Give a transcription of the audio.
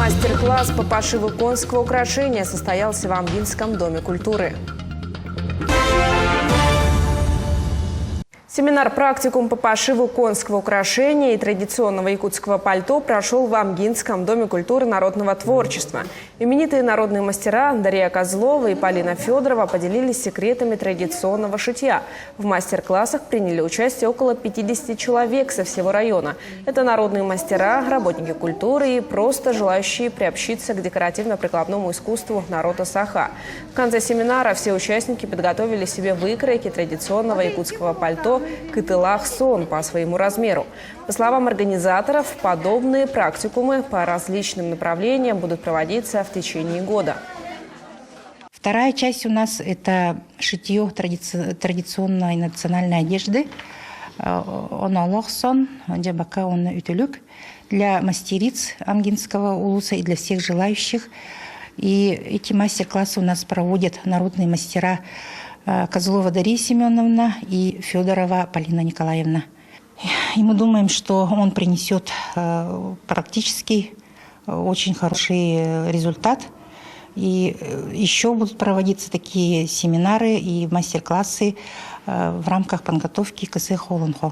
Мастер-класс по пошиву конского украшения состоялся в Амгинском доме культуры. Семинар-практикум по пошиву конского украшения и традиционного якутского пальто прошел в Амгинском доме культуры народного творчества. Именитые народные мастера Дарья Козлова и Полина Федорова поделились секретами традиционного шитья. В мастер-классах приняли участие около 50 человек со всего района. Это народные мастера, работники культуры и просто желающие приобщиться к декоративно-прикладному искусству народа Саха. В конце семинара все участники подготовили себе выкройки традиционного якутского пальто «Кытылах-сон» по своему размеру. По словам организаторов, подобные практикумы по различным направлениям будут проводиться в течение года. Вторая часть у нас – это шитье традиционной национальной одежды. «Оналох-сон», «Джабака он ütülük» для мастериц Амгинского улуса и для всех желающих. И эти мастер-классы у нас проводят народные мастера Козлова Дарья Семеновна и Федорова Полина Николаевна. И мы думаем, что он принесет практически очень хороший результат. И еще будут проводиться такие семинары и мастер-классы в рамках подготовки к КС Холонхо.